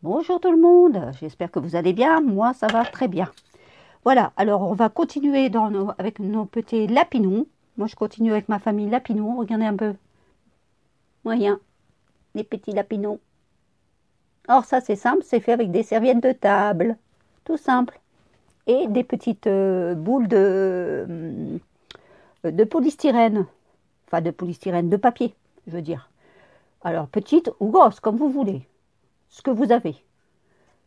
Bonjour tout le monde, j'espère que vous allez bien, moi ça va très bien. Voilà, alors on va continuer avec nos petits lapinons. Moi je continue avec ma famille lapinons, regardez un peu. Moyen, les petits lapinons. Alors ça c'est simple, c'est fait avec des serviettes de table, tout simple. Et des petites boules de polystyrène, enfin de polystyrène, de papier, je veux dire. Alors petites ou grosses, comme vous voulez, ce que vous avez.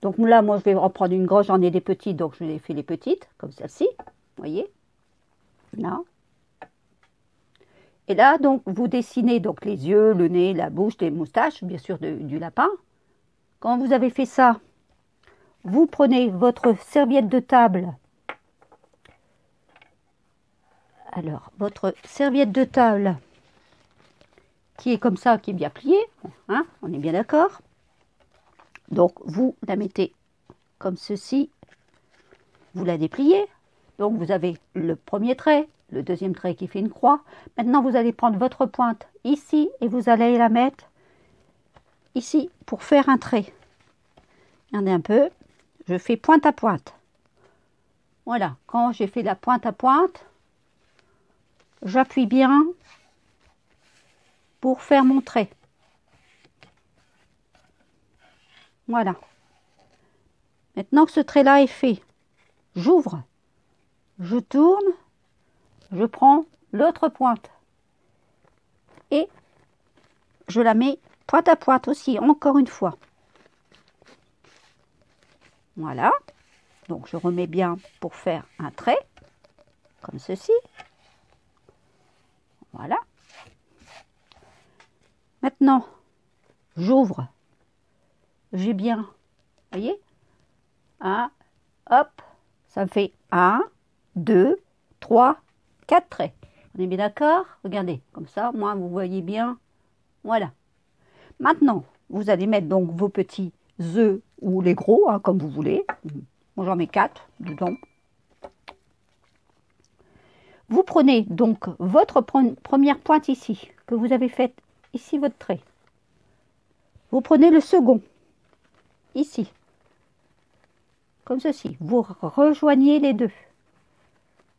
Donc là, moi, je vais en prendre une grosse, j'en ai des petites, donc je les fais les petites, comme celle-ci, vous voyez, là. Et là, donc, vous dessinez donc les yeux, le nez, la bouche, les moustaches, bien sûr, du lapin. Quand vous avez fait ça, vous prenez votre serviette de table. Alors, votre serviette de table, qui est comme ça, qui est bien pliée, hein, on est bien d'accord. Donc, vous la mettez comme ceci, vous la dépliez. Donc, vous avez le premier trait, le deuxième trait qui fait une croix. Maintenant, vous allez prendre votre pointe ici et vous allez la mettre ici pour faire un trait. Regardez un peu, je fais pointe à pointe. Voilà, quand j'ai fait la pointe à pointe, j'appuie bien pour faire mon trait. Voilà. Maintenant que ce trait-là est fait, j'ouvre, je tourne, je prends l'autre pointe et je la mets pointe à pointe aussi, encore une fois. Voilà. Donc je remets bien pour faire un trait, comme ceci. Voilà. Maintenant, j'ouvre. J'ai bien, voyez, un, hop, ça me fait 1, 2, 3, 4 traits. On est bien d'accord? Regardez, comme ça, moi, vous voyez bien. Voilà. Maintenant, vous allez mettre donc vos petits œufs ou les gros, hein, comme vous voulez. Moi, j'en mets 4 dedans. Vous prenez donc votre première pointe ici, que vous avez faite ici, votre trait. Vous prenez le second, ici, comme ceci. Vous rejoignez les deux,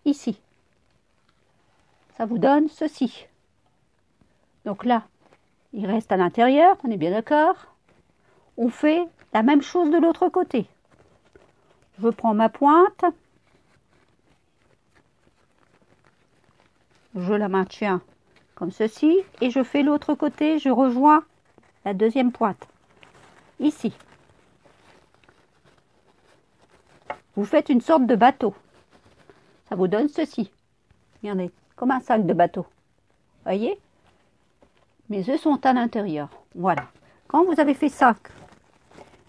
ici. Ça vous donne ceci. Donc là, il reste à l'intérieur, on est bien d'accord? On fait la même chose de l'autre côté. Je prends ma pointe, je la maintiens comme ceci, et je fais l'autre côté, je rejoins la deuxième pointe, ici. Vous faites une sorte de bateau. Ça vous donne ceci. Regardez, comme un sac de bateau. Voyez? Mes œufs sont à l'intérieur. Voilà. Quand vous avez fait ça,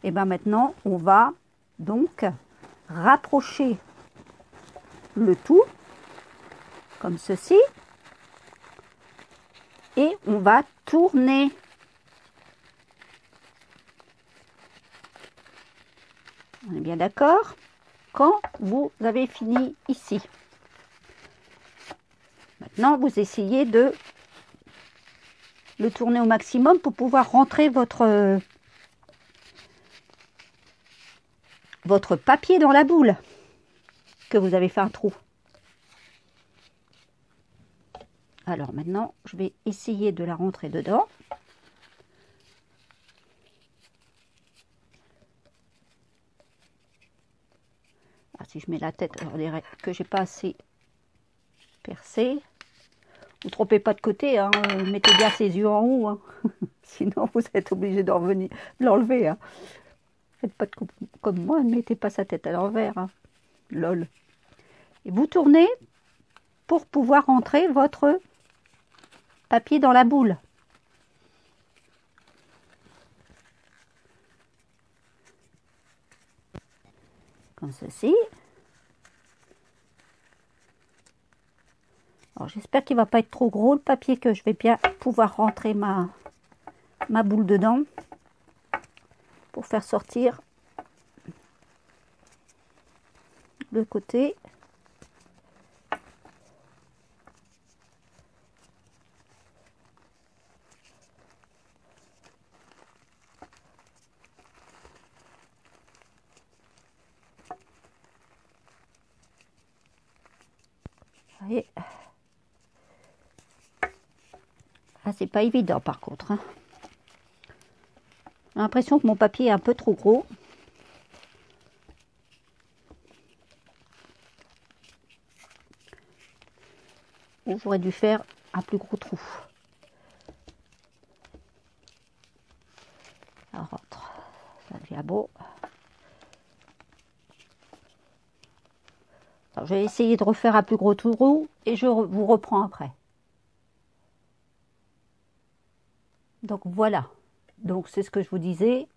et bien maintenant, on va donc rapprocher le tout, comme ceci. Et on va tourner. On est bien d'accord? Quand vous avez fini ici. Maintenant, vous essayez de le tourner au maximum pour pouvoir rentrer votre papier dans la boule que vous avez fait un trou. Alors maintenant, je vais essayer de la rentrer dedans. Ah, si je mets la tête, on dirait que j'ai pas assez percé. Vous ne trompez pas de côté, hein, mettez bien ses yeux en haut, hein. Sinon vous êtes obligé de l'enlever. Hein. Faites pas comme moi, ne mettez pas sa tête à l'envers. Hein. Lol. Et vous tournez pour pouvoir rentrer votre papier dans la boule. Comme ceci. Alors j'espère qu'il ne va pas être trop gros le papier, que je vais bien pouvoir rentrer ma boule dedans pour faire sortir le côté. voyez. Ah, c'est pas évident par contre. Hein. J'ai l'impression que mon papier est un peu trop gros. J'aurais dû faire un plus gros trou. Ça rentre. Ça devient beau. Alors, je vais essayer de refaire un plus gros trou et je vous reprends après. Donc voilà. Donc c'est ce que je vous disais.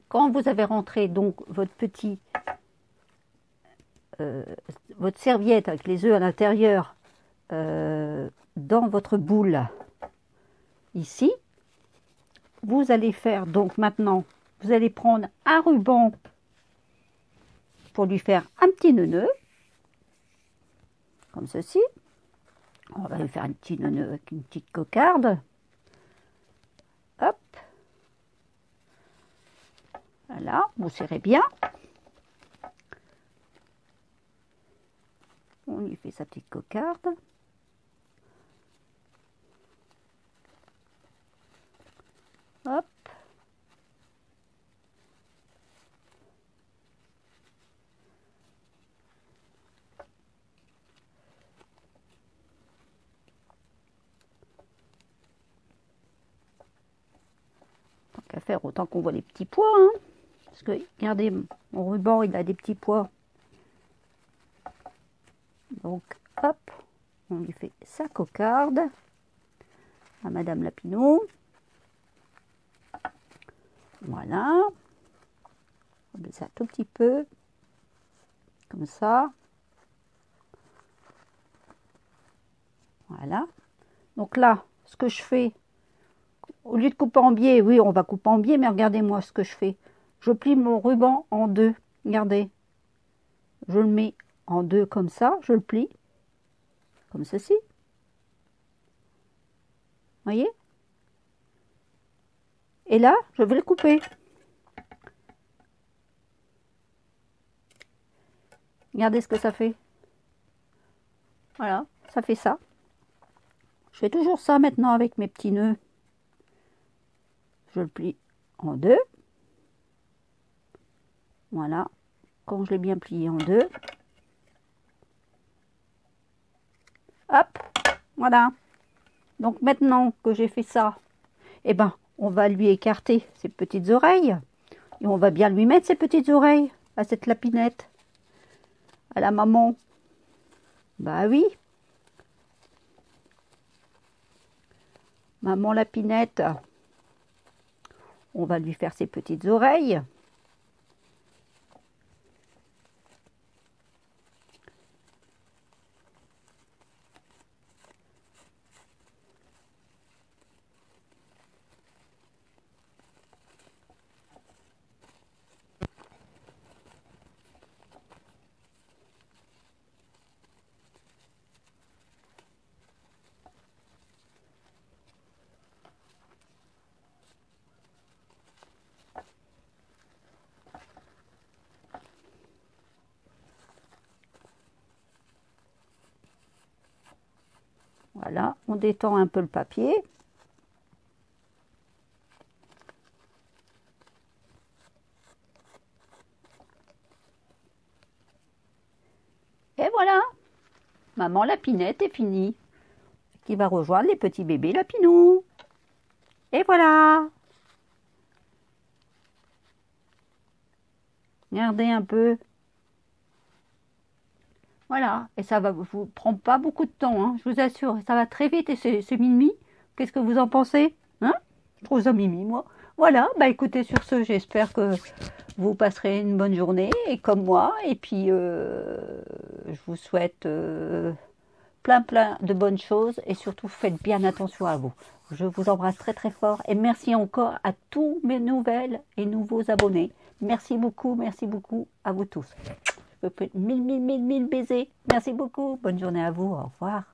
Quand vous avez rentré donc votre serviette avec les œufs à l'intérieur dans votre boule ici, vous allez faire donc maintenant, vous allez prendre un ruban pour lui faire un petit nœud comme ceci. On va lui faire un petit nœud avec une petite cocarde. Hop. Voilà, vous serrez bien. On lui fait sa petite cocarde. Hop. Tant qu'à faire, autant qu'on voit les petits pois. Hein. Parce que, regardez, mon ruban, il a des petits pois. Donc, hop, on lui fait sa cocarde à Madame Lapinot. Voilà. On met ça un tout petit peu. Comme ça. Voilà. Donc là, ce que je fais, au lieu de couper en biais, oui, on va couper en biais, mais regardez-moi ce que je fais. Je plie mon ruban en deux. Regardez. Je le mets en deux comme ça. Je le plie. Comme ceci. Voyez? Et là, je vais le couper. Regardez ce que ça fait. Voilà, ça fait ça. Je fais toujours ça maintenant avec mes petits nœuds. Je le plie en deux. Voilà. Quand je l'ai bien plié en deux. Hop, voilà. Donc maintenant que j'ai fait ça, eh ben, on va lui écarter ses petites oreilles. Et on va bien lui mettre ses petites oreilles à cette lapinette. À la maman. Bah oui. Maman lapinette. On va lui faire ses petites oreilles. Voilà, on détend un peu le papier. Et voilà, maman lapinette est finie. Qui va rejoindre les petits bébés lapinous. Et voilà. Regardez un peu. Voilà, et ça va vous prendre pas beaucoup de temps, hein, je vous assure, ça va très vite et c'est mimi. Qu'est-ce que vous en pensez? Hein? Je trouve ça mimi, moi. Voilà, bah écoutez, sur ce, j'espère que vous passerez une bonne journée, et comme moi, et puis je vous souhaite plein de bonnes choses, et surtout faites bien attention à vous. Je vous embrasse très très fort, et merci encore à tous mes nouvelles et nouveaux abonnés. Merci beaucoup à vous tous. Mille baisers. Merci beaucoup. Bonne journée à vous. Au revoir.